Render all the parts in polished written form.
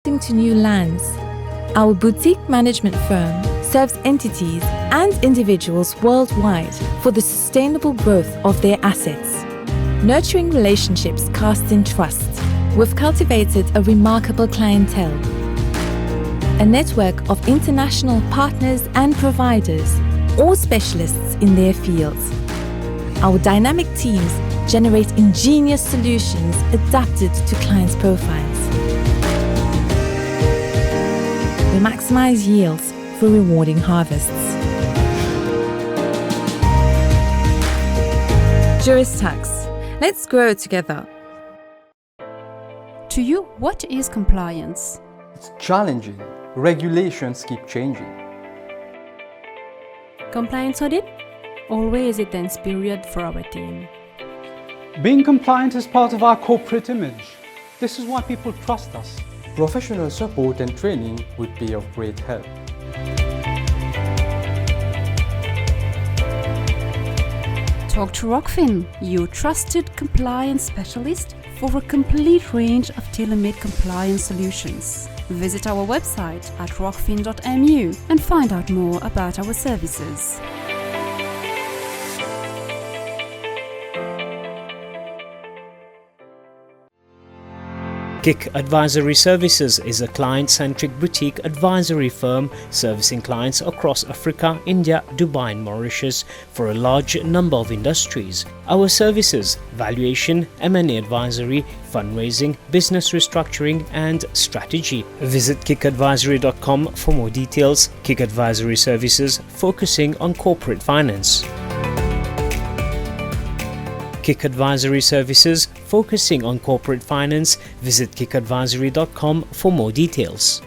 to new lands. Our boutique management firm serves entities and individuals worldwide for the sustainable growth of their assets. Nurturing relationships cast in trust, we've cultivated a remarkable clientele. A network of international partners and providers, all specialists in their fields. Our dynamic teams generate ingenious solutions adapted to clients' profiles. We maximize yields for rewarding harvests. Juristax, let's grow together. To you, what is compliance? It's challenging. Regulations keep changing. Compliance audit? Always a tense period for our team. Being compliant is part of our corporate image. This is why people trust us. Professional support and training would be of great help. Talk to Rockfin, your trusted compliance specialist for a complete range of tailor-made compliance solutions. Visit our website at rockfin.mu and find out more about our services. KIC Advisory Services is a client-centric boutique advisory firm servicing clients across Africa, India, Dubai and Mauritius for a large number of industries. Our services: valuation, M&A advisory, fundraising, business restructuring and strategy. Visit kicadvisory.com for more details. KIC Advisory Services, focusing on corporate finance. KIC Advisory Services, focusing on corporate finance. Visit kicadvisory.com for more details.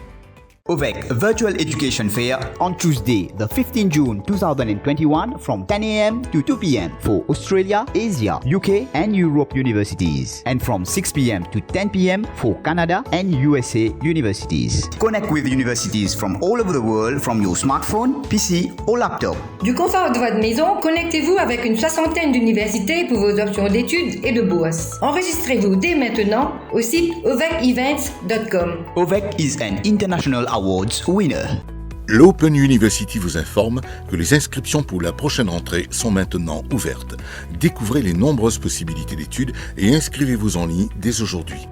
OVEC Virtual Education Fair on Tuesday, the 15th June 2021 from 10 a.m. to 2 p.m. for Australia, Asia, UK and Europe universities, and from 6 p.m. to 10 p.m. for Canada and USA universities. Connect with universities from all over the world from your smartphone, PC or laptop. Du confort de votre maison, connectez-vous avec une soixantaine d'universités pour vos options d'études et de bourse. Enregistrez-vous dès maintenant au site ovecevents.com. OVEC is an international awards winner. L'Open University vous informe que les inscriptions pour la prochaine rentrée sont maintenant ouvertes. Découvrez les nombreuses possibilités d'études et inscrivez-vous en ligne dès aujourd'hui.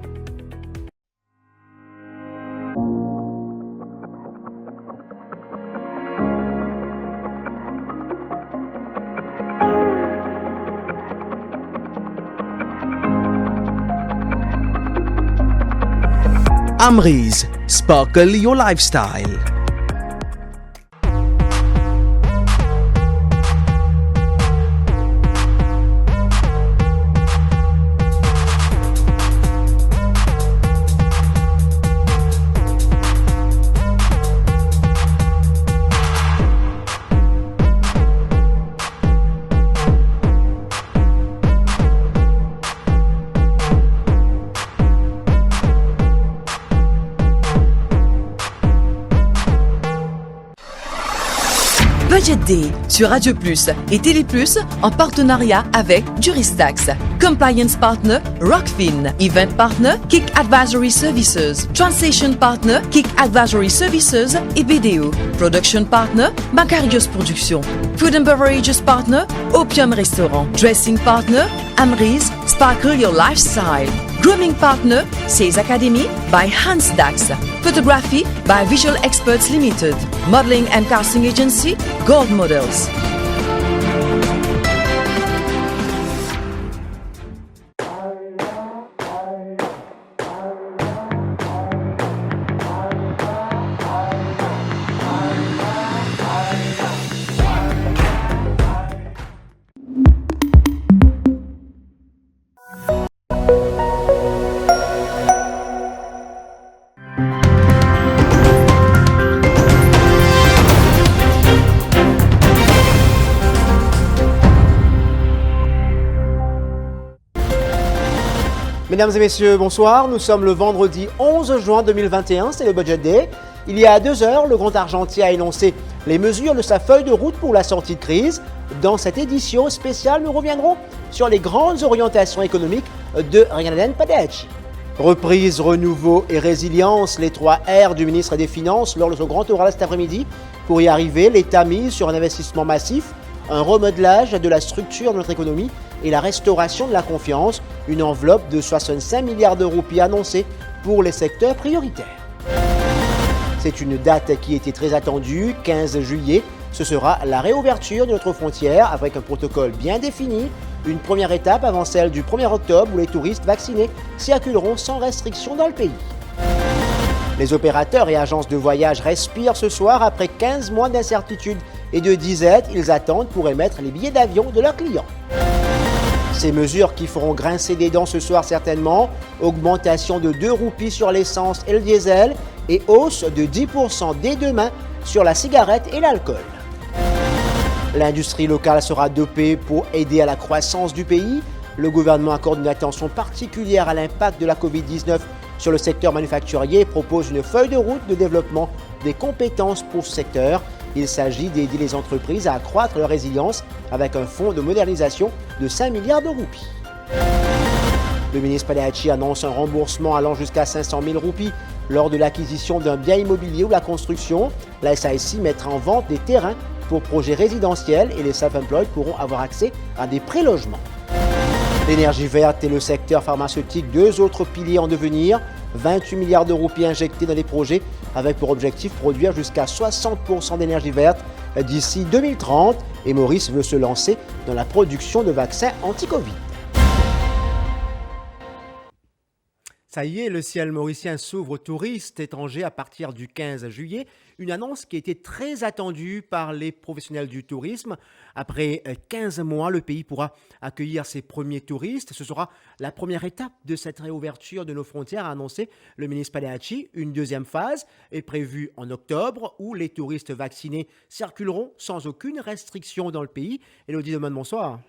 Amrize, sparkle your lifestyle. Budget Day sur Radio Plus et Télé Plus en partenariat avec Juristax. Compliance Partner Rockfin. Event Partner KIC Advisory Services. Translation Partner KIC Advisory Services et BDO. Production Partner Macarios Productions. Food and Beverages Partner Opium Restaurant. Dressing Partner Amrize, Sparkle Your Lifestyle. Grooming Partner Sales Academy by Hans Dax. Photography by Visual Experts Limited. Modeling and Casting Agency Gold Models. Mesdames et messieurs, bonsoir. Nous sommes le vendredi 11 juin 2021, c'est le Budget Day. Il y a 2 heures, le Grand Argentier a énoncé les mesures de sa feuille de route pour la sortie de crise. Dans cette édition spéciale, nous reviendrons sur les grandes orientations économiques de Riyadène Padetchi. Reprise, renouveau et résilience, les 3 R du ministre des Finances lors de son grand oral cet après-midi. Pour y arriver, l'État mise sur un investissement massif, un remodelage de la structure de notre économie et la restauration de la confiance, une enveloppe de 65 milliards de roupies annoncée pour les secteurs prioritaires. C'est une date qui était très attendue, 15 juillet. Ce sera la réouverture de notre frontière avec un protocole bien défini. Une première étape avant celle du 1er octobre où les touristes vaccinés circuleront sans restriction dans le pays. Les opérateurs et agences de voyage respirent ce soir après 15 mois d'incertitude et de disette. Ils attendent pour émettre les billets d'avion de leurs clients. Ces mesures qui feront grincer des dents ce soir certainement, augmentation de 2 roupies sur l'essence et le diesel et hausse de 10% dès demain sur la cigarette et l'alcool. L'industrie locale sera dopée pour aider à la croissance du pays. Le gouvernement accorde une attention particulière à l'impact de la Covid-19 sur le secteur manufacturier et propose une feuille de route de développement des compétences pour ce secteur. Il s'agit d'aider les entreprises à accroître leur résilience avec un fonds de modernisation de 5 milliards de roupies. Le ministre Paleacci annonce un remboursement allant jusqu'à 500 000 roupies lors de l'acquisition d'un bien immobilier ou la construction. La SAIC mettra en vente des terrains pour projets résidentiels et les self-employed pourront avoir accès à des prélogements. L'énergie verte et le secteur pharmaceutique, 2 autres piliers en devenir. 28 milliards de roupies injectés dans les projets avec pour objectif produire jusqu'à 60% d'énergie verte d'ici 2030. Et Maurice veut se lancer dans la production de vaccins anti-Covid. Ça y est, le ciel mauricien s'ouvre aux touristes étrangers à partir du 15 juillet. Une annonce qui a été très attendue par les professionnels du tourisme. Après 15 mois, le pays pourra accueillir ses premiers touristes. Ce sera la première étape de cette réouverture de nos frontières, a annoncé le ministre Paleacci. Une deuxième phase est prévue en octobre où les touristes vaccinés circuleront sans aucune restriction dans le pays. Élodie Demann, bonsoir.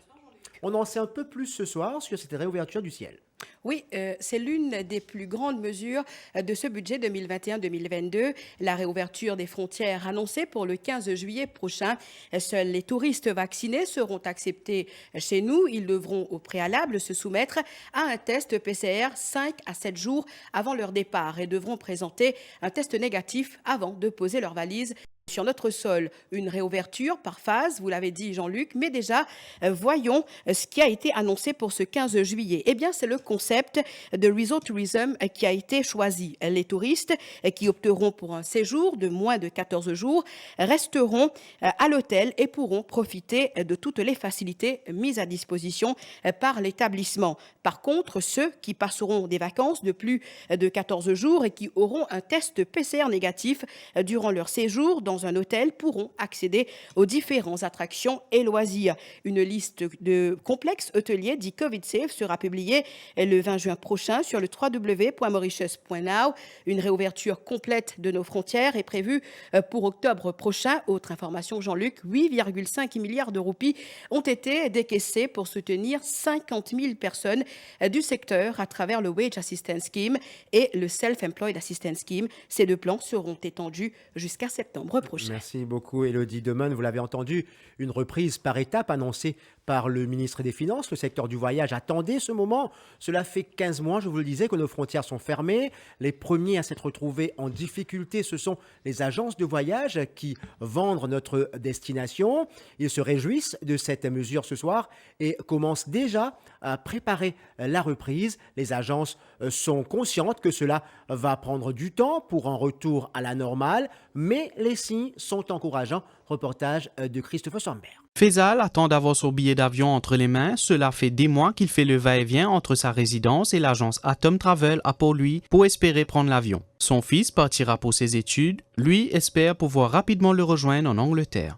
On en sait un peu plus ce soir sur cette réouverture du ciel. Oui, c'est l'une des plus grandes mesures de ce budget 2021-2022. La réouverture des frontières annoncée pour le 15 juillet prochain. Seuls les touristes vaccinés seront acceptés chez nous. Ils devront au préalable se soumettre à un test PCR 5 à 7 jours avant leur départ et devront présenter un test négatif avant de poser leur valise sur notre sol. Une réouverture par phase, vous l'avez dit Jean-Luc, mais déjà, voyons ce qui a été annoncé pour ce 15 juillet. Eh bien, c'est le concept de Resort Tourism qui a été choisi. Les touristes qui opteront pour un séjour de moins de 14 jours resteront à l'hôtel et pourront profiter de toutes les facilités mises à disposition par l'établissement. Par contre, ceux qui passeront des vacances de plus de 14 jours et qui auront un test PCR négatif durant leur séjour dans un hôtel pourront accéder aux différentes attractions et loisirs. Une liste de complexes hôteliers dit Covid Safe sera publiée le 20 juin prochain sur le www.mauritius.now. Une réouverture complète de nos frontières est prévue pour octobre prochain. Autre information, Jean-Luc, 8,5 milliards de roupies ont été décaissés pour soutenir 50 000 personnes du secteur à travers le Wage Assistance Scheme et le Self-Employed Assistance Scheme. Ces 2 plans seront étendus jusqu'à septembre prochain. Merci beaucoup, Élodie Demann. Vous l'avez entendu, une reprise par étape annoncée par le ministre des Finances. Le secteur du voyage attendait ce moment. Cela fait 15 mois, je vous le disais, que nos frontières sont fermées. Les premiers à s'être retrouvés en difficulté, ce sont les agences de voyage qui vendent notre destination. Ils se réjouissent de cette mesure ce soir et commencent déjà à préparer la reprise. Les agences sont conscientes que cela va prendre du temps pour un retour à la normale, mais les signes sont encourageants. Reportage de Christophe Sambert. Faisal attend d'avoir son billet d'avion entre les mains. Cela fait des mois qu'il fait le va-et-vient entre sa résidence et l'agence Atom Travel à Port-Louis pour espérer prendre l'avion. Son fils partira pour ses études. Lui espère pouvoir rapidement le rejoindre en Angleterre.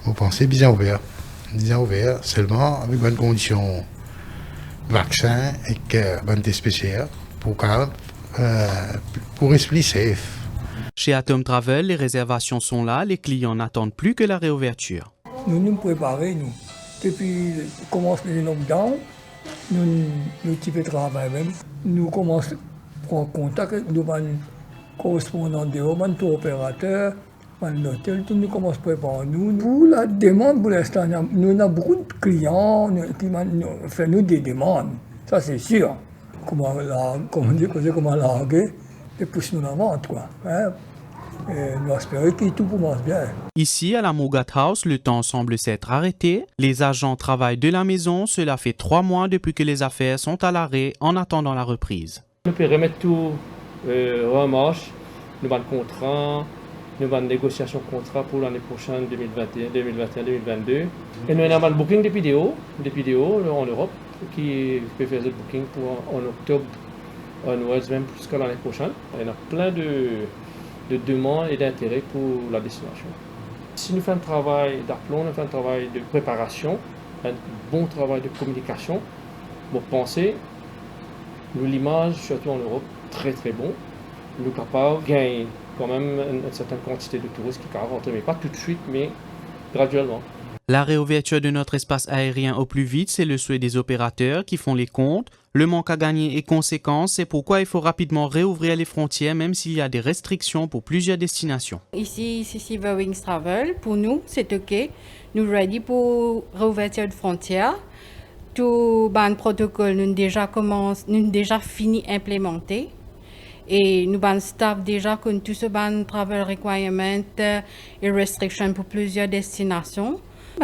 Vous pensez bien ouvert, seulement avec bonnes conditions vaccin et bonne test PCR pour esprit safe. Chez Atom Travel, les réservations sont là, les clients n'attendent plus que la réouverture. Nous nous préparons, nous. Depuis commence le lockdown, nous types de travail même. Nous commençons à prendre contact avec nos correspondants de nos tour opérateurs, l'hôtel, nous commençons à préparer nous. Pour la demande, pour l'instant, nous avons beaucoup de clients qui font nous des demandes, ça c'est sûr. comment larguer et pousser nous la vente, quoi. Hein? Et nous espérons que tout commence bien. Ici, à la Mogat House, le temps semble s'être arrêté. Les agents travaillent de la maison. Cela fait 3 mois depuis que les affaires sont à l'arrêt en attendant la reprise. Nous pouvons remettre tout en marche. Nous avons un contrat, nous avons une négociation de contrat pour l'année prochaine, 2021-2022. Et nous avons un booking des vidéos en Europe qui peut faire le booking pour en octobre, onwards, même jusqu'à l'année prochaine. Il y a plein de demandes et d'intérêt pour la destination. Si nous faisons un travail d'aplomb, nous faisons un travail de préparation, un bon travail de communication, pour penser, nous l'image, surtout en Europe, très très bon. Nous sommes capables de gagner quand même une certaine quantité de touristes qui peuvent rentrer, mais pas tout de suite, mais graduellement. La réouverture de notre espace aérien au plus vite, c'est le souhait des opérateurs qui font les comptes. Le manque à gagner est conséquent, c'est pourquoi il faut rapidement réouvrir les frontières, même s'il y a des restrictions pour plusieurs destinations. Ici, CC Wings Travel, pour nous, c'est OK. Nous ready pour réouverture de frontières. Tout le protocole, nous déjà fini implémenté. Et nous avons staff déjà que tout ce travel requirement et restrictions pour plusieurs destinations.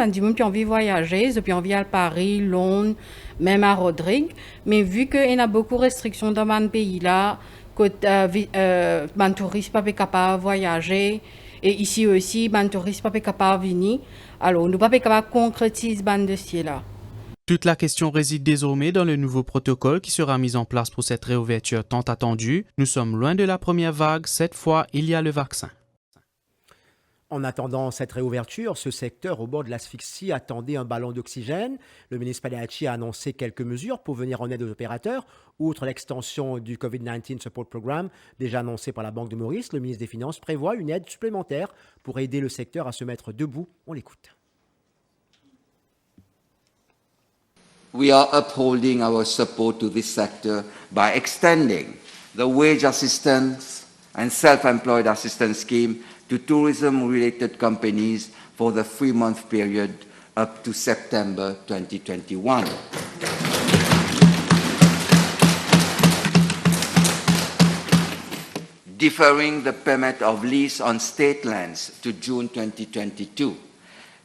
Du monde qui ont envie de voyager, ils ont envie à Paris, Londres, même à Rodrigue. Mais vu qu'il y a beaucoup de restrictions dans ce pays-là, que les touristes ne sont pas capables de voyager, et ici aussi, les touristes ne sont pas capables de venir, alors nous ne sommes pas capables de concrétiser ce dossier-là. Toute la question réside désormais dans le nouveau protocole qui sera mis en place pour cette réouverture tant attendue. Nous sommes loin de la première vague, cette fois il y a le vaccin. En attendant cette réouverture, ce secteur au bord de l'asphyxie attendait un ballon d'oxygène. Le ministre Paleacci a annoncé quelques mesures pour venir en aide aux opérateurs. Outre l'extension du COVID-19 Support Programme, déjà annoncé par la Banque de Maurice, le ministre des Finances prévoit une aide supplémentaire pour aider le secteur à se mettre debout. On l'écoute. We are upholding our support to this sector by extending the wage assistance and self-employed assistance scheme to tourism-related companies for the 3-month period up to September 2021. Deferring the payment of lease on state lands to June 2022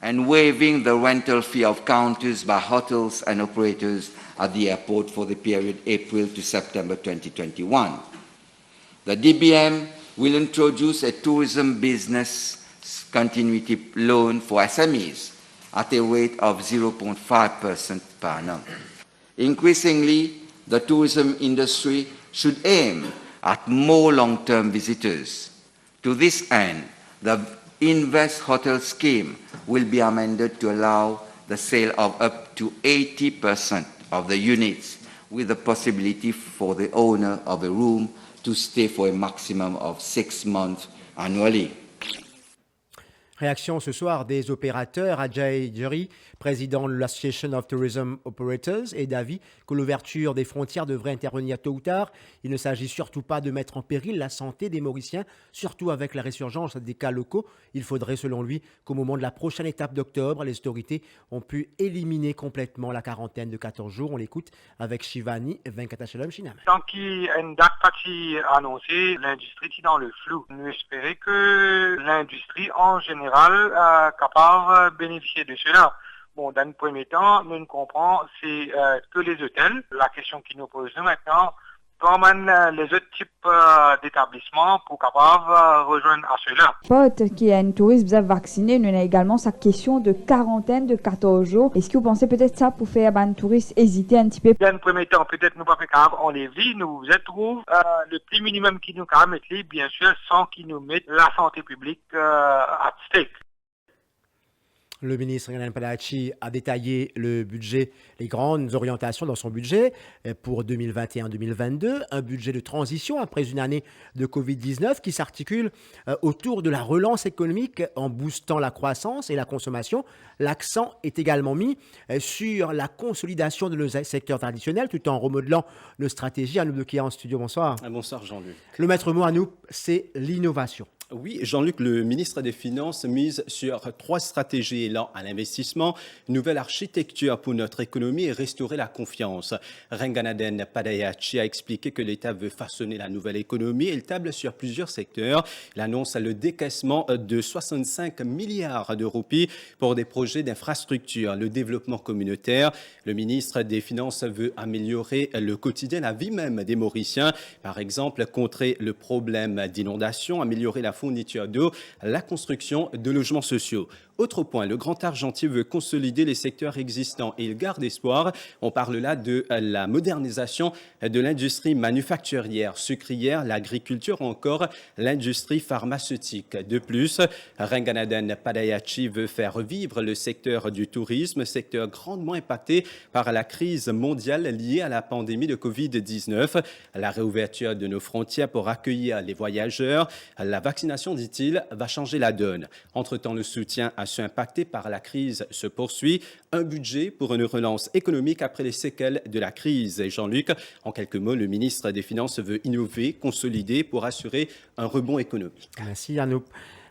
and waiving the rental fee of counters by hotels and operators at the airport for the period April to September 2021. The DBM will introduce a tourism business continuity loan for SMEs at a rate of 0.5% per annum. Increasingly, the tourism industry should aim at more long-term visitors. To this end, the Invest Hotel scheme will be amended to allow the sale of up to 80% of the units, with the possibility for the owner of a room to stay for a maximum of 6 months annually. Réaction ce soir des opérateurs. Ajay Juri, président de l'Association of Tourism Operators, est d'avis que l'ouverture des frontières devrait intervenir tôt ou tard. Il ne s'agit surtout pas de mettre en péril la santé des Mauriciens, surtout avec la résurgence des cas locaux. Il faudrait, selon lui, qu'au moment de la prochaine étape d'octobre, les autorités ont pu éliminer complètement la quarantaine de 14 jours. On l'écoute avec Shivani Venkatachalom Shinam. Tant qu'il y a une date annoncée, l'industrie est dans le flou. Nous espérons que l'industrie en général capable de bénéficier de cela. Bon, dans le premier temps, nous ne comprenons c'est que les hôtels. La question qui nous pose maintenant, comment les autres types d'établissements pour capables rejoindre à cela. Pote qui est un touriste bien vacciné, nous avons également sa question de quarantaine de 14 jours. Est-ce que vous pensez peut-être ça pour faire un touriste hésiter un petit peu? Dans le premier temps, peut-être nous pas capables on les vit, nous trouvons le plus minimum qui nous permet mettre les, bien sûr, sans qu'ils nous mettent la santé publique à stake. Le ministre Renan Paleacci a détaillé le budget, les grandes orientations dans son budget pour 2021-2022, un budget de transition après une année de Covid-19 qui s'articule autour de la relance économique en boostant la croissance et la consommation. L'accent est également mis sur la consolidation de nos secteurs traditionnels tout en remodelant nos stratégies. Anouk Dekia en studio, bonsoir. Bonsoir Jean-Luc. Le maître mot, Anouk, c'est l'innovation. Oui, Jean-Luc, le ministre des Finances mise sur 3 stratégies élan à l'investissement, une nouvelle architecture pour notre économie et restaurer la confiance. Renganaden Padayachi a expliqué que l'État veut façonner la nouvelle économie et il table sur plusieurs secteurs. Il annonce le décaissement de 65 milliards de roupies pour des projets d'infrastructure, le développement communautaire. Le ministre des Finances veut améliorer le quotidien, la vie même des Mauriciens. Par exemple, contrer le problème d'inondation, améliorer la fourniture d'eau, la construction de logements sociaux. Autre point, le Grand Argentier veut consolider les secteurs existants et il garde espoir. On parle là de la modernisation de l'industrie manufacturière, sucrière, l'agriculture ou encore l'industrie pharmaceutique. De plus, Renganaden Padayachi veut faire revivre le secteur du tourisme, secteur grandement impacté par la crise mondiale liée à la pandémie de Covid-19. La réouverture de nos frontières pour accueillir les voyageurs, la vaccination, dit-il, va changer la donne. Entre-temps, le soutien à ceux impactés par la crise se poursuit. Un budget pour une relance économique après les séquelles de la crise. Et Jean-Luc, en quelques mots, le ministre des Finances veut innover, consolider pour assurer un rebond économique. Merci Yannou.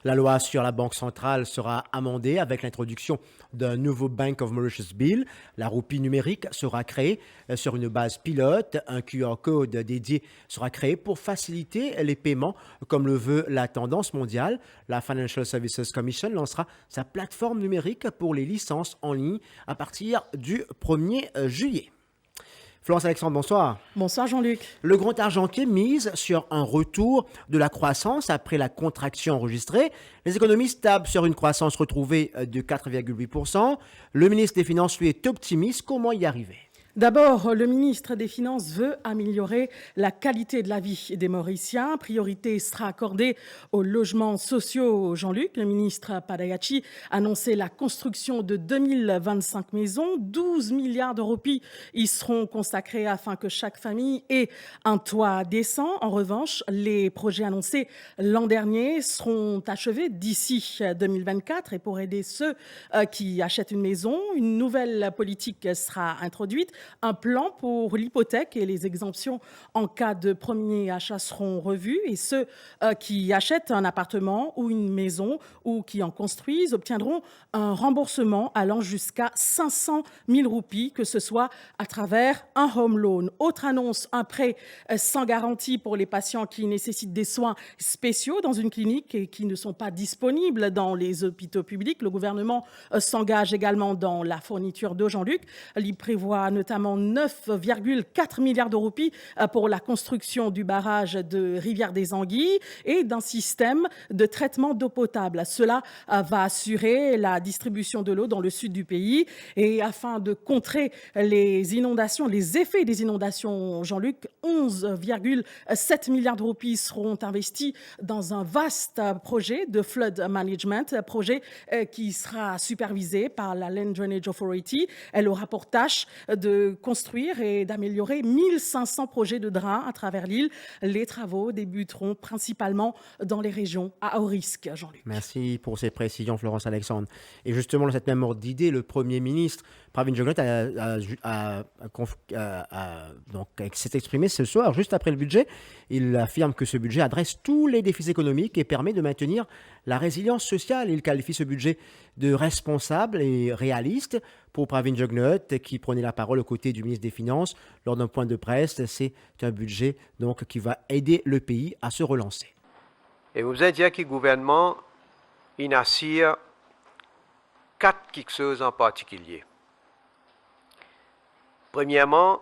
La loi sur la Banque centrale sera amendée avec l'introduction d'un nouveau Bank of Mauritius Bill. La roupie numérique sera créée sur une base pilote. Un QR code dédié sera créé pour faciliter les paiements, comme le veut la tendance mondiale. La Financial Services Commission lancera sa plateforme numérique pour les licences en ligne à partir du 1er juillet. Florence Alexandre, bonsoir. Bonsoir Jean-Luc. Le Grand Argentier mise sur un retour de la croissance après la contraction enregistrée. Les économistes tablent sur une croissance retrouvée de 4,8%. Le ministre des Finances, lui, est optimiste. Comment y arriver ? D'abord, le ministre des Finances veut améliorer la qualité de la vie des Mauriciens. Priorité sera accordée aux logements sociaux. Jean-Luc, le ministre Padayachi, a annoncé la construction de 2025 maisons. 12 milliards de roupies y seront consacrés afin que chaque famille ait un toit décent. En revanche, les projets annoncés l'an dernier seront achevés d'ici 2024. Et pour aider ceux qui achètent une maison, une nouvelle politique sera introduite. Un plan pour l'hypothèque et les exemptions en cas de premier achat seront revus et ceux qui achètent un appartement ou une maison ou qui en construisent obtiendront un remboursement allant jusqu'à 500 000 roupies, que ce soit à travers un home loan. Autre annonce, un prêt sans garantie pour les patients qui nécessitent des soins spéciaux dans une clinique et qui ne sont pas disponibles dans les hôpitaux publics. Le gouvernement s'engage également dans la fourniture d'eau. Jean-Luc, il prévoit notamment 9,4 milliards de roupies pour la construction du barrage de Rivière des Anguilles et d'un système de traitement d'eau potable. Cela va assurer la distribution de l'eau dans le sud du pays et afin de contrer les inondations, les effets des inondations, Jean-Luc, 11,7 milliards de roupies seront investis dans un vaste projet de flood management, projet qui sera supervisé par la Land Drainage Authority. Elle aura pour tâche de construire et d'améliorer 1500 projets de drains à travers l'île. Les travaux débuteront principalement dans les régions à haut risque, Jean-Luc. Merci pour ces précisions, Florence Alexandre. Et justement, dans cette même ordre d'idée, le Premier ministre, Pravin Jugnauth, s'est exprimé ce soir, juste après le budget. Il affirme que ce budget adresse tous les défis économiques et permet de maintenir la résilience sociale. Il qualifie ce budget de responsable et réaliste. Pour Pravin Jugnauth, qui prenait la parole aux côtés du ministre des Finances lors d'un point de presse, c'est un budget donc, qui va aider le pays à se relancer. Et vous avez dit que le gouvernement il assure 4 choses en particulier. Premièrement,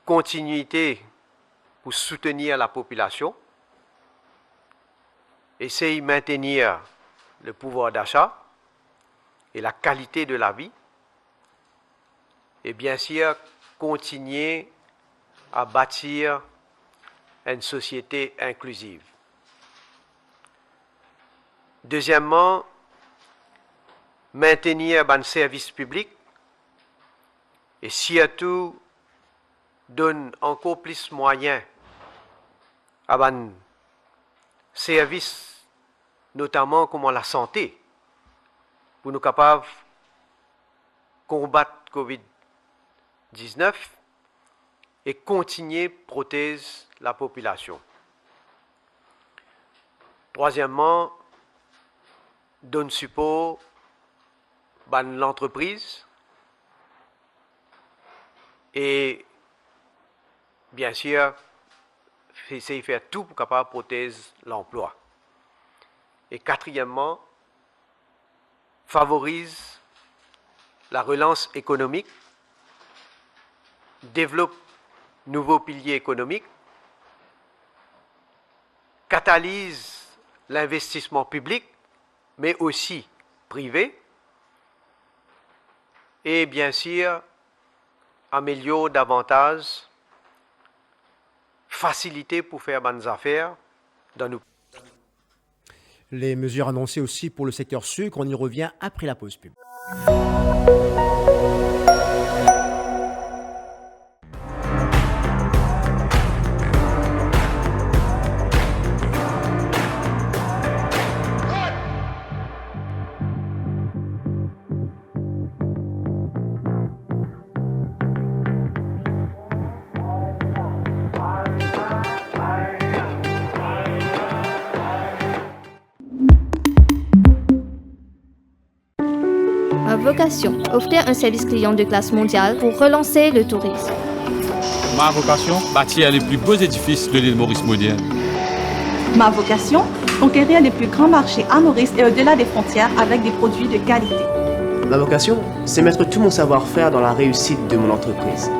continuité pour soutenir la population, essayer de maintenir le pouvoir d'achat et la qualité de la vie, et bien sûr continuer à bâtir une société inclusive. Deuxièmement, maintenir un service public et surtout donner encore plus de moyens à un service, notamment comme la santé, pour nous capables de combattre Covid-19 et continuer à protéger la population. Troisièmement, donne support à l'entreprise et bien sûr, essayer de faire tout pour capable protéger l'emploi. Et quatrièmement, favorise la relance économique, développe nouveaux piliers économiques, catalyse l'investissement public, mais aussi privé, et bien sûr, améliore davantage, faciliter pour faire bonnes affaires dans nos. Les mesures annoncées aussi pour le secteur sucre, on y revient après la pause pub. Ma vocation, offrir un service client de classe mondiale pour relancer le tourisme. Ma vocation, bâtir les plus beaux édifices de l'île Maurice moderne. Ma vocation, conquérir les plus grands marchés à Maurice et au-delà des frontières avec des produits de qualité. Ma vocation, c'est mettre tout mon savoir-faire dans la réussite de mon entreprise.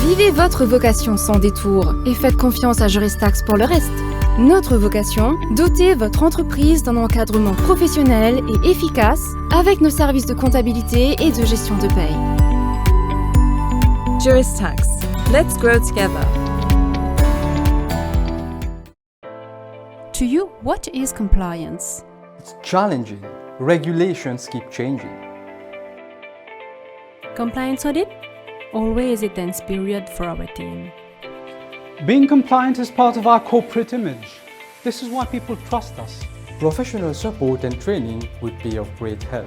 Vivez votre vocation sans détour et faites confiance à Juristax pour le reste. Notre vocation, doter votre entreprise d'un encadrement professionnel et efficace avec nos services de comptabilité et de gestion de paye. Juristax, let's grow together. To you, what is compliance? It's challenging. Regulations keep changing. Compliance audit? Always a tense period for our team. Being compliant is part of our corporate image. This is why people trust us. Professional support and training would be of great help.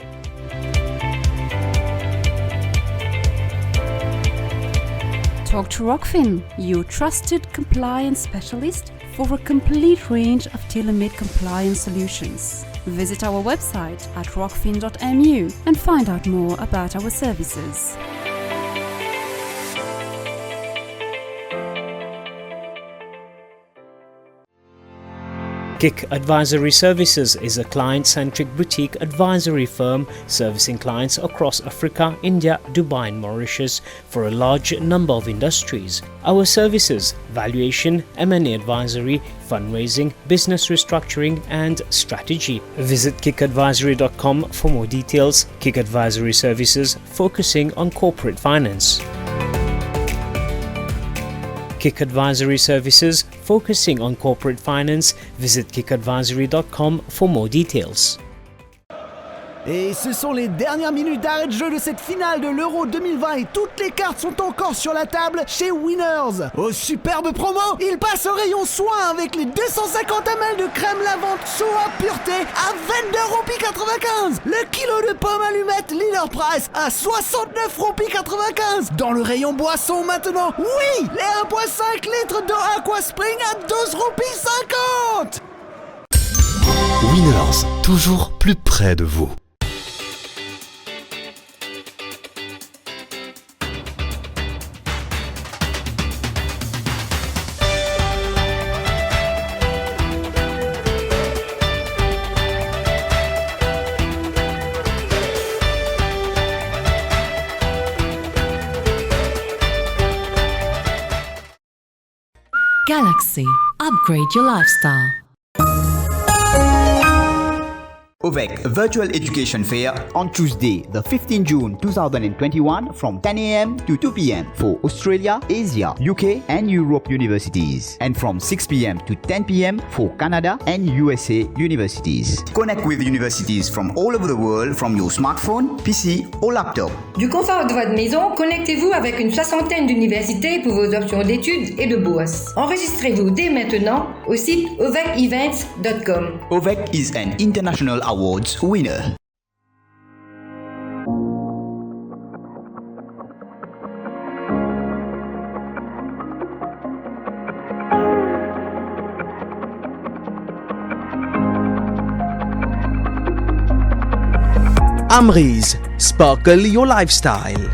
Talk to Rockfin, your trusted compliance specialist for a complete range of tailor-made compliance solutions. Visit our website at rockfin.mu and find out more about our services. KIK Advisory Services is a client-centric boutique advisory firm servicing clients across Africa, India, Dubai and Mauritius for a large number of industries. Our services: valuation, M&A advisory, fundraising, business restructuring and strategy. Visit kikadvisory.com for more details. KIK Advisory Services, focusing on corporate finance. KIK Advisory Services, focusing on corporate finance. Visit kikadvisory.com for more details. Et ce sont les dernières minutes d'arrêt de jeu de cette finale de l'Euro 2020 et toutes les cartes sont encore sur la table chez Winners. Au superbe promo, il passe au rayon soin avec les 250 ml de crème lavande Soa Pureté à 22,95 €. Le kilo de pommes allumettes Leader Price à 69,95 €. Dans le rayon boisson maintenant, oui, les 1,5 litres d'eau Aqua Spring à 12,50 €. Winners, toujours plus près de vous. Galaxy. Upgrade your lifestyle. OVEC Virtual Education Fair on Tuesday, the 15th June 2021 from 10 a.m. to 2 p.m. for Australia, Asia, UK and Europe universities, and from 6 p.m. to 10 p.m. for Canada and USA universities. Connect with universities from all over the world from your smartphone, PC or laptop. Du confort de votre maison, connectez-vous avec une soixantaine d'universités pour vos options d'études et de bourse. Enregistrez-vous dès maintenant au site ovecevents.com. OVEC is an international awards winner. Amrize, sparkle your lifestyle.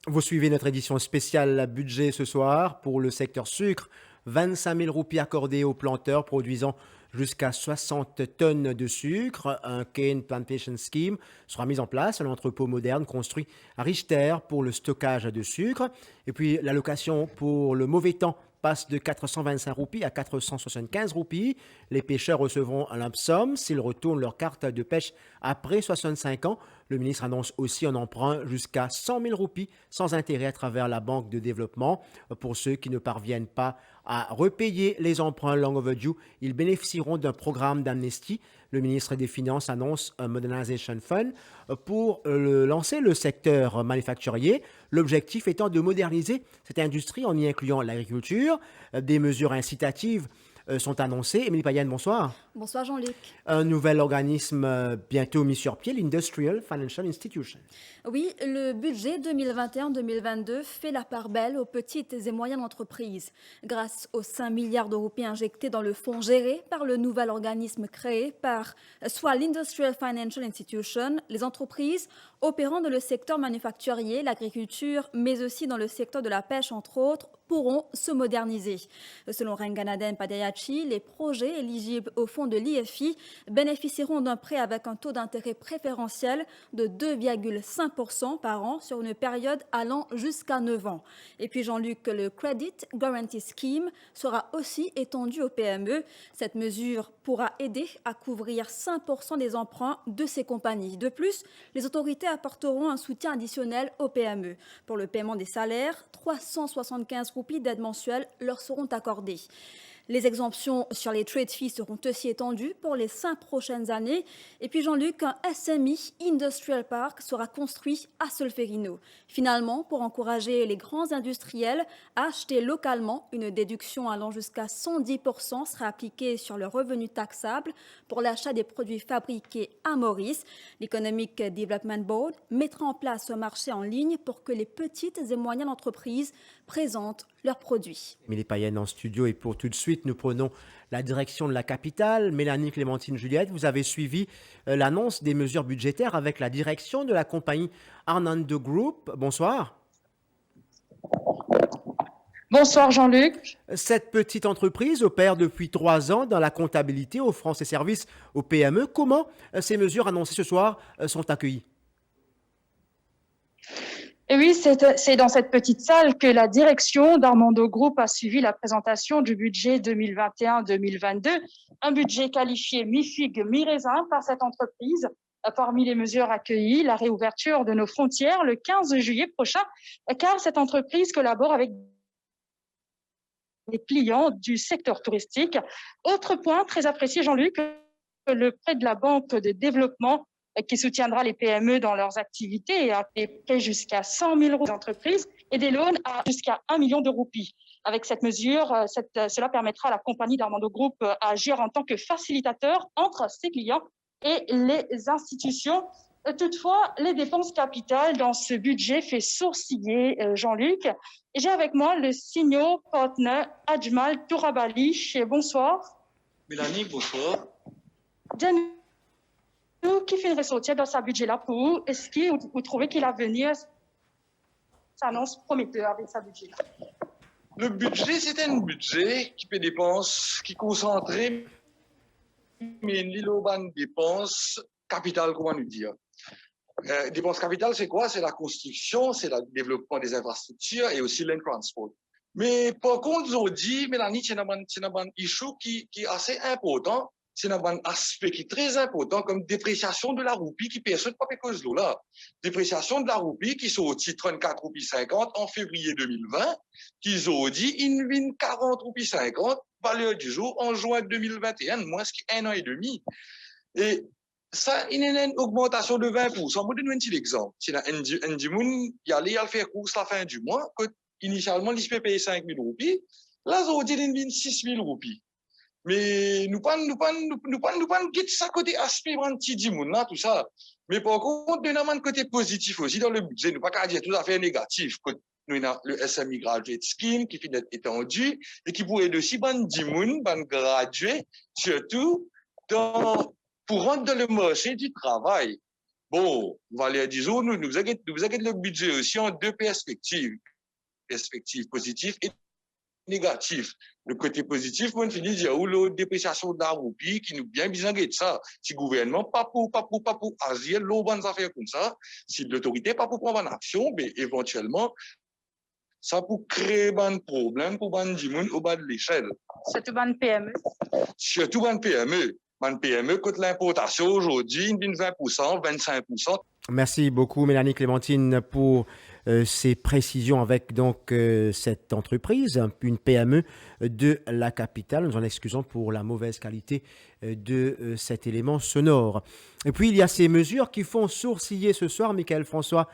Vous suivez notre édition spéciale budget ce soir pour le secteur sucre. 25 000 roupies accordées aux planteurs produisant jusqu'à 60 tonnes de sucre. Un cane plantation scheme sera mis en place, un entrepôt moderne construit à Richter pour le stockage de sucre. Et puis l'allocation pour le mauvais temps passe de 425 roupies à 475 roupies. Les pêcheurs recevront un lump sum s'ils retournent leur carte de pêche après 65 ans. Le ministre annonce aussi un emprunt jusqu'à 100 000 roupies sans intérêt à travers la Banque de développement. Pour ceux qui ne parviennent pas à repayer les emprunts long overdue, ils bénéficieront d'un programme d'amnistie. Le ministre des Finances annonce un Modernization Fund pour lancer le secteur manufacturier. L'objectif étant de moderniser cette industrie en y incluant l'agriculture. Des mesures incitatives sont annoncées. Émilie Payenne, bonsoir. Bonsoir Jean-Luc. Un nouvel organisme bientôt mis sur pied, l'Industrial Financial Institution. Oui, le budget 2021-2022 fait la part belle aux petites et moyennes entreprises. Grâce aux 5 milliards d'euros injectés dans le fonds géré par le nouvel organisme créé par soit l'Industrial Financial Institution, les entreprises opérant dans le secteur manufacturier, l'agriculture, mais aussi dans le secteur de la pêche, entre autres, pourront se moderniser. Selon Renganaden Padayachi, les projets éligibles au fonds de l'IFI bénéficieront d'un prêt avec un taux d'intérêt préférentiel de 2,5% par an sur une période allant jusqu'à 9 ans. Et puis Jean-Luc, le Credit Guarantee Scheme sera aussi étendu aux PME. Cette mesure pourra aider à couvrir 5% des emprunts de ces compagnies. De plus, les autorités apporteront un soutien additionnel aux PME. Pour le paiement des salaires, 375 roupies d'aide mensuelle leur seront accordées. Les exemptions sur les trade fees seront aussi étendues pour les 5 prochaines années. Et puis Jean-Luc, un SMI Industrial Park sera construit à Solferino. Finalement, pour encourager les grands industriels à acheter localement, une déduction allant jusqu'à 110% sera appliquée sur le revenu taxable pour l'achat des produits fabriqués à Maurice. L'Economic Development Board mettra en place un marché en ligne pour que les petites et moyennes entreprises présentent leurs produits. Émilie Payenne en studio et pour tout de suite, nous prenons la direction de la capitale. Mélanie Clémentine Juliette, vous avez suivi l'annonce des mesures budgétaires avec la direction de la compagnie Arnando Group. Bonsoir. Bonsoir Jean-Luc. Cette petite entreprise opère depuis 3 ans dans la comptabilité, offrant ses services aux PME. Comment ces mesures annoncées ce soir sont accueillies? Et oui, c'est dans cette petite salle que la direction d'Armando Group a suivi la présentation du budget 2021-2022, un budget qualifié mi-figue, mi-raisin par cette entreprise. Parmi les mesures accueillies, la réouverture de nos frontières le 15 juillet prochain, car cette entreprise collabore avec les clients du secteur touristique. Autre point très apprécié, Jean-Luc, le prêt de la Banque de développement qui soutiendra les PME dans leurs activités et a des prêts jusqu'à 100 000 euros d'entreprise et des loans à jusqu'à 1 million de roupies. Avec cette mesure, cela permettra à la compagnie d'Armando Group à agir en tant que facilitateur entre ses clients et les institutions. Toutefois, les dépenses capitales dans ce budget fait sourciller Jean-Luc. Et j'ai avec moi le senior partner Ajmal Tourabali. Bonsoir. Mélanie, bonsoir. Qui fait une ressortir dans ce budget-là pour vous? Est-ce que vous trouvez que l'avenir s'annonce prometteur avec ce budget-là? Le budget, c'est un budget qui fait dépenses, qui concentrait mainly l'urban dépenses capitales, comment nous dire. Dépenses capitales, c'est quoi? C'est la construction, c'est le développement des infrastructures et aussi le transport. Mais par contre, aujourd'hui, Mélanie, c'est un issue qui est assez important. C'est un aspect qui est très important, comme dépréciation de la roupie qui personne pas cause de là. Dépréciation de la roupie qui sont au titre 34 roupies 50 en février 2020, qui ont dit une vine 40 roupies 50, valeur du jour en juin 2021, moins qu'un an et demi. Et ça, il y a une augmentation de 20%. Je vous donne un petit exemple. Si un dimoun, il allait faire course la fin du mois, que initialement, il se payer 5 000 roupies. Là, on dit qu'il y a 6 000 roupies. Mais nous pas quitter ça côté aspect anti dimoun là, tout ça. Mais par contre, nous avons un côté positif aussi dans le budget. Nous pas qu'à dire tout à fait négatif. Nous avons le SMI Graduate Scheme qui finit d'être étendu et qui pourrait aider aussi ban dimoun, ban gradués, surtout pour rentrer dans le marché du travail. Bon, Valérie disons, nous avons le budget aussi en deux perspectives. Perspective positive et négative. Le côté positif, on finit de dire, la dépréciation de la roupie, qui nous bien besoin de ça. Si le gouvernement, pas pour agir, l'autre affaire comme ça, si l'autorité, pas pour prendre une action, mais éventuellement, ça peut créer un problème pour les gens au bas de l'échelle. Surtout les PME. Surtout les PME. Les PME coûtent l'importation aujourd'hui, 20%, 25%. Merci beaucoup Mélanie Clémentine pour ces précisions avec donc cette entreprise, une PME de la capitale. Nous en excusons pour la mauvaise qualité de cet élément sonore. Et puis il y a ces mesures qui font sourciller ce soir. Michael François,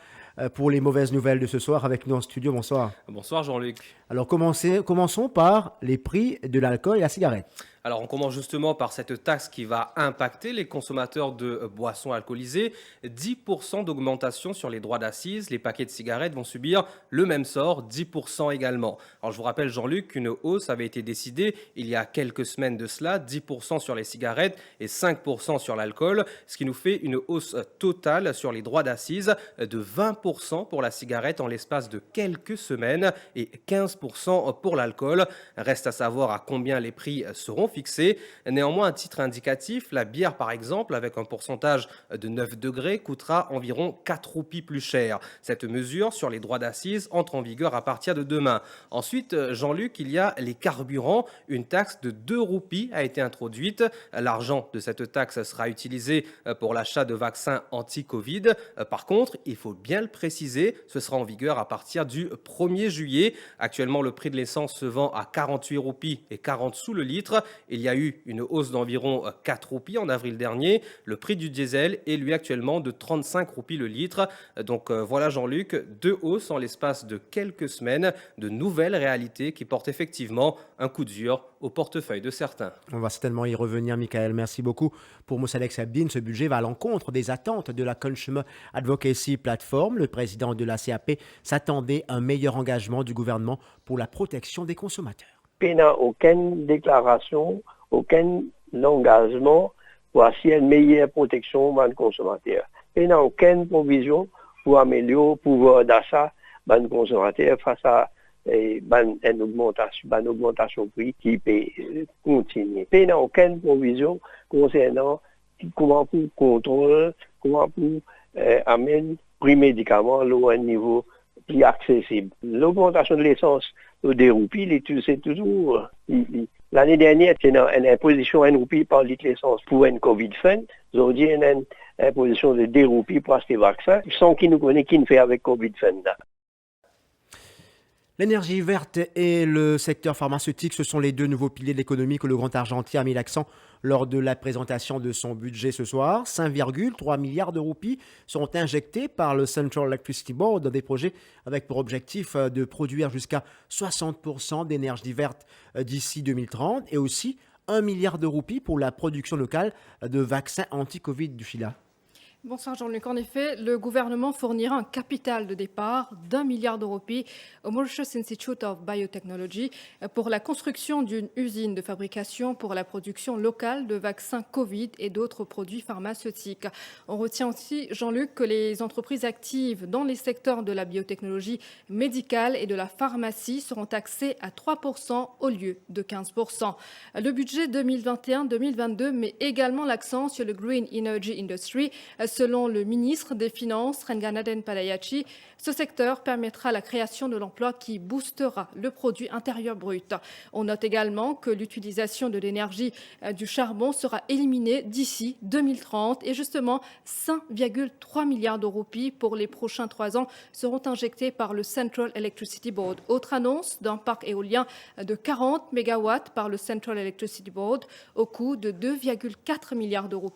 pour les mauvaises nouvelles de ce soir avec nous en studio. Bonsoir. Bonsoir Jean-Luc. Alors commençons par les prix de l'alcool et la cigarette. Alors on commence justement par cette taxe qui va impacter les consommateurs de boissons alcoolisées. 10% d'augmentation sur les droits d'assises. Les paquets de cigarettes vont subir le même sort, 10% également. Alors je vous rappelle Jean-Luc qu'une hausse avait été décidée il y a quelques semaines de cela, 10% sur les cigarettes et 5% sur l'alcool, ce qui nous fait une hausse totale sur les droits d'assises de 20% pour la cigarette en l'espace de quelques semaines et 15% pour l'alcool. Reste à savoir à combien les prix seront fixés. Néanmoins, à titre indicatif, la bière par exemple, avec un pourcentage de 9 degrés, coûtera environ 4 roupies plus cher. Cette mesure sur les droits d'assises entre en vigueur à partir de demain. Ensuite, Jean-Luc, il y a les carburants. Une taxe de 2 roupies a été introduite. L'argent de cette taxe sera utilisé pour l'achat de vaccins anti-Covid. Par contre, il faut bien le préciser, ce sera en vigueur à partir du 1er juillet. Actuellement, le prix de l'essence se vend à 48 roupies et 40 sous le litre. Il y a eu une hausse d'environ 4 roupies en avril dernier. Le prix du diesel est lui actuellement de 35 roupies le litre. Donc voilà Jean-Luc, 2 hausses en l'espace de quelques semaines, de nouvelles réalités qui portent effectivement un coup dur au portefeuille de certains. On va certainement y revenir, Michael. Merci beaucoup. Pour Moussalek Sabdine, ce budget va à l'encontre des attentes de la Consumer Advocacy Platform. Le président de la CAP s'attendait à un meilleur engagement du gouvernement pour la protection des consommateurs. Il n'y a aucune déclaration, aucun engagement pour assurer une meilleure protection des consommateurs. Il n'y a aucune provision pour améliorer le pouvoir d'achat des consommateurs face à une augmentation de prix qui peut continuer. Il n'y a aucune provision concernant comment pour contrôler, comment pour amener prix médicaments à un niveau plus accessible. L'augmentation de l'essence au 2 roupies, c'est toujours... L'année dernière, c'était une imposition 1 roupie par litre d'essence pour une Covid fund. Aujourd'hui, il y a une imposition de 2 roupies pour acheter vaccin, sans qui nous connaît qui ne fait avec Covid fund. L'énergie verte et le secteur pharmaceutique, ce sont les 2 nouveaux piliers de l'économie que le Grand Argentier a mis l'accent lors de la présentation de son budget ce soir. 5,3 milliards de roupies seront injectés par le Central Electricity Board dans des projets avec pour objectif de produire jusqu'à 60% d'énergie verte d'ici 2030 et aussi 1 milliard de roupies pour la production locale de vaccins anti-Covid du Chili. Bonsoir Jean-Luc. En effet, le gouvernement fournira un capital de départ d'1 milliard d'euros au Mauritius Institute of Biotechnology pour la construction d'une usine de fabrication pour la production locale de vaccins Covid et d'autres produits pharmaceutiques. On retient aussi, Jean-Luc, que les entreprises actives dans les secteurs de la biotechnologie médicale et de la pharmacie seront taxées à 3% au lieu de 15%. Le budget 2021-2022 met également l'accent sur le Green Energy Industry. Selon le ministre des Finances, Renganaden Padayachi, ce secteur permettra la création de l'emploi qui boostera le produit intérieur brut. On note également que l'utilisation de l'énergie du charbon sera éliminée d'ici 2030 et justement 5,3 milliards d'euros pour les prochains 3 ans seront injectés par le Central Electricity Board. Autre annonce d'un parc éolien de 40 MW par le Central Electricity Board au coût de 2,4 milliards d'euros.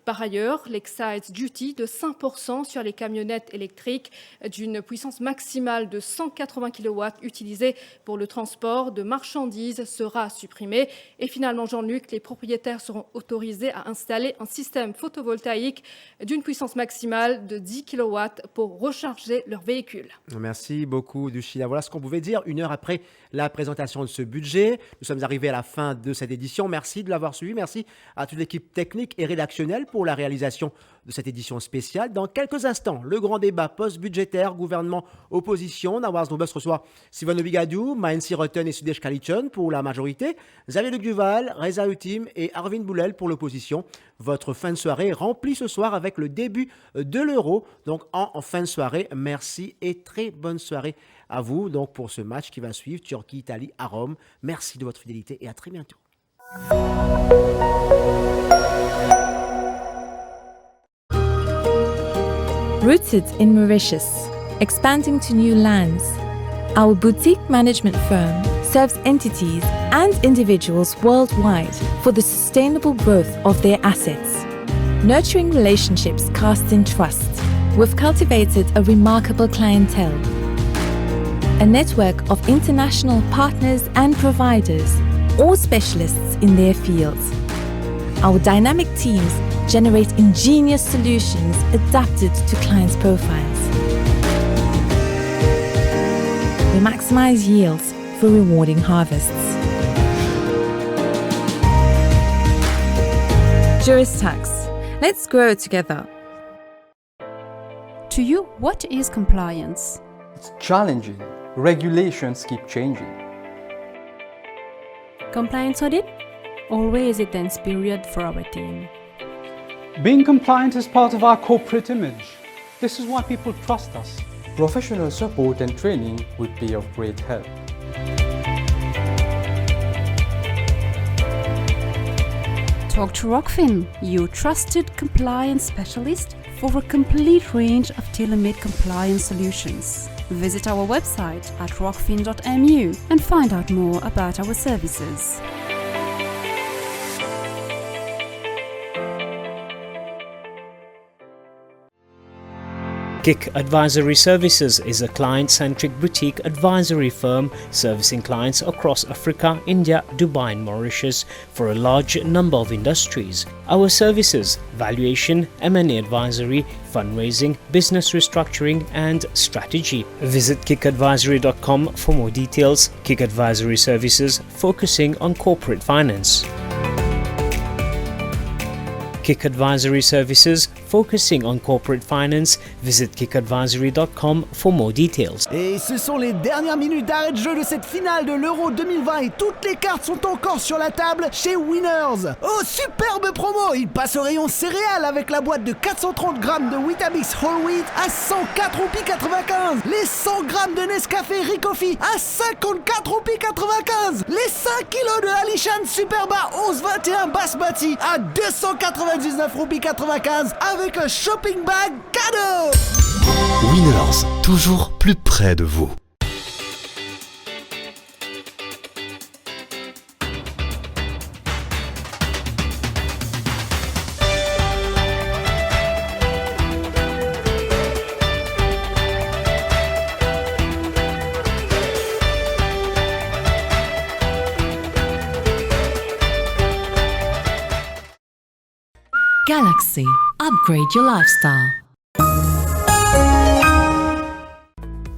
Par ailleurs, l'excise duty de 5% sur les camionnettes électriques d'une puissance maximale de 180 kW utilisée pour le transport de marchandises sera supprimée. Et finalement, Jean-Luc, les propriétaires seront autorisés à installer un système photovoltaïque d'une puissance maximale de 10 kW pour recharger leur véhicule. Merci beaucoup, Duchila. Voilà ce qu'on pouvait dire 1 heure après la présentation de ce budget. Nous sommes arrivés à la fin de cette édition. Merci de l'avoir suivi. Merci à toute l'équipe technique et rédactionnelle pour la réalisation de cette édition spéciale. Dans quelques instants, le grand débat post-budgétaire, gouvernement, opposition. Nawaz Nobus reçoit Sylvain Obigadou, Mainsi Rotten et Sudesh Kalichon pour la majorité, Xavier Luc Duval, Reza Utim et Arvin Boulel pour l'opposition. Votre fin de soirée remplie ce soir avec le début de l'Euro. Donc en fin de soirée, merci et très bonne soirée à vous donc pour ce match qui va suivre, Turquie-Italie à Rome. Merci de votre fidélité et à très bientôt. Rooted in Mauritius, expanding to new lands, our boutique management firm serves entities and individuals worldwide for the sustainable growth of their assets. Nurturing relationships cast in trust, we've cultivated a remarkable clientele, a network of international partners and providers, all specialists in their fields. Our dynamic teams generate ingenious solutions adapted to clients' profiles. We maximize yields for rewarding harvests. Juristax, let's grow together. To you, what is compliance? It's challenging. Regulations keep changing. Compliance audit? Always a tense period for our team. Being compliant is part of our corporate image. This is why people trust us. Professional support and training would be of great help. Talk to Rockfin, your trusted compliance specialist for a complete range of tailor-made compliance solutions. Visit our website at rockfin.mu and find out more about our services. KIK Advisory Services is a client-centric boutique advisory firm servicing clients across Africa, India, Dubai and Mauritius for a large number of industries. Our services: valuation, M&A advisory, fundraising, business restructuring and strategy. Visit kikadvisory.com for more details. KIK Advisory Services, focusing on corporate finance. KIK Advisory Services, focusing on corporate finance. Visit kikadvisory.com for more details. Et ce sont les dernières minutes d'arrêt de jeu de cette finale de l'Euro 2020 et toutes les cartes sont encore sur la table chez Winners. Oh, superbe promo! Il passe au rayon céréales avec la boîte de 430 grammes de Weetabix Whole Wheat à 104 roupies 95. Les 100 grammes de Nescafé Ricoffee à 54 roupies 95. Les 5 kilos de Alishan Superba 1121 Basmati à 299 roupies 95 avec un shopping bag cadeau. Winners, toujours plus près de vous. Galaxy. Upgrade your lifestyle.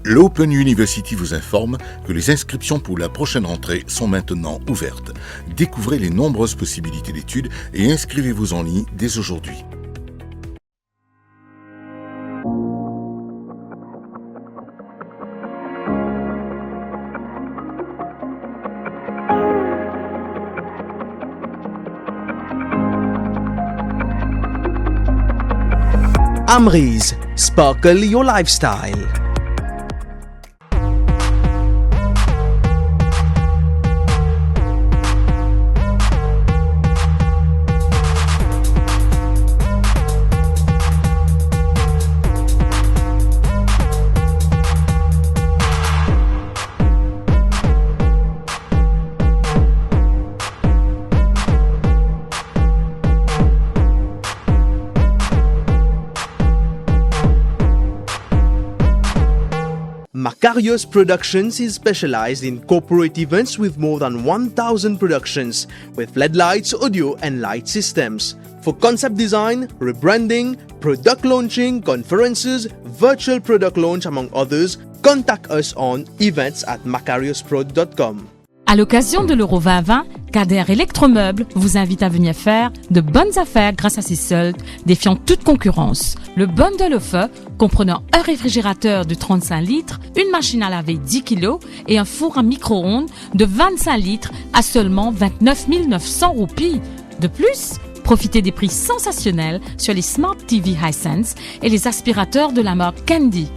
L'Open University vous informe que les inscriptions pour la prochaine rentrée sont maintenant ouvertes. Découvrez les nombreuses possibilités d'études et inscrivez-vous en ligne dès aujourd'hui. Amrize, sparkle your lifestyle. Macarius Productions is specialized in corporate events with more than 1,000 productions, with LED lights, audio and light systems. For concept design, rebranding, product launching, conferences, virtual product launch among others, contact us on events@macariusprod.com. À l'occasion de l'Euro 2020, Kader Electromeubles vous invite à venir faire de bonnes affaires grâce à ses soldes, défiant toute concurrence. Le bundle offer, comprenant un réfrigérateur de 35 litres, une machine à laver 10 kg et un four à micro-ondes de 25 litres à seulement 29 900 roupies. De plus, profitez des prix sensationnels sur les Smart TV Hisense et les aspirateurs de la marque Candy.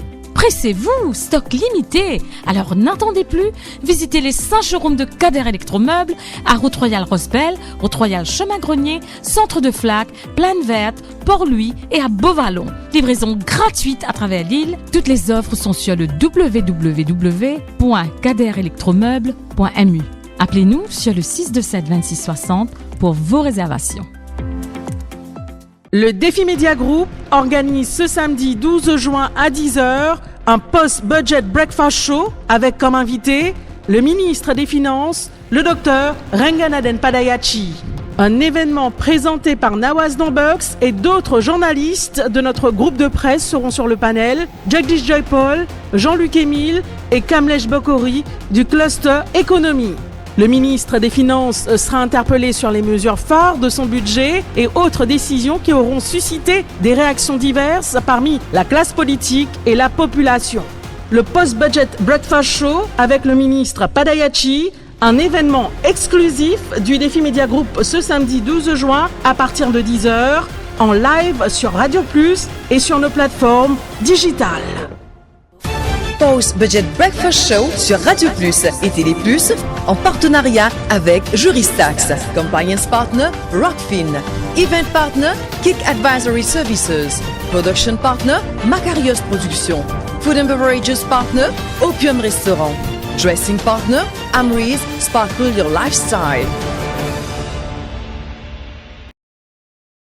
Pressez-vous, stock limité. Alors n'attendez plus, visitez les 5 showrooms de Kader Electromeubles à Route Royale Rospel, Route Royale Chemin Grenier, Centre de Flac, Plaine Verte, Port-Louis et à Beauvallon. Livraison gratuite à travers l'île. Toutes les offres sont sur le www.kaderelectromeubles.mu. Appelez-nous sur le 627 26 60 pour vos réservations. Le Défi Media Group organise ce samedi 12 juin à 10h un post-budget breakfast show avec comme invité le ministre des Finances, le docteur Renganaden Padayachi. Un événement présenté par Nawaz Nambucks et d'autres journalistes de notre groupe de presse seront sur le panel. Jagdish Joypal, Jean-Luc Émile et Kamlesh Bokori du cluster économie. Le ministre des Finances sera interpellé sur les mesures phares de son budget et autres décisions qui auront suscité des réactions diverses parmi la classe politique et la population. Le Post-Budget Breakfast Show avec le ministre Padayachi, un événement exclusif du Défi Media Group ce samedi 12 juin à partir de 10h en live sur Radio Plus et sur nos plateformes digitales. Post-Budget Breakfast Show sur Radio Plus et Télé Plus en partenariat avec Juristax, Compliance Partner Rockfin, Event Partner Kick Advisory Services, Production Partner Macarius Productions, Food and Beverages Partner Opium Restaurant, Dressing Partner Amrize Sparkle Your Lifestyle.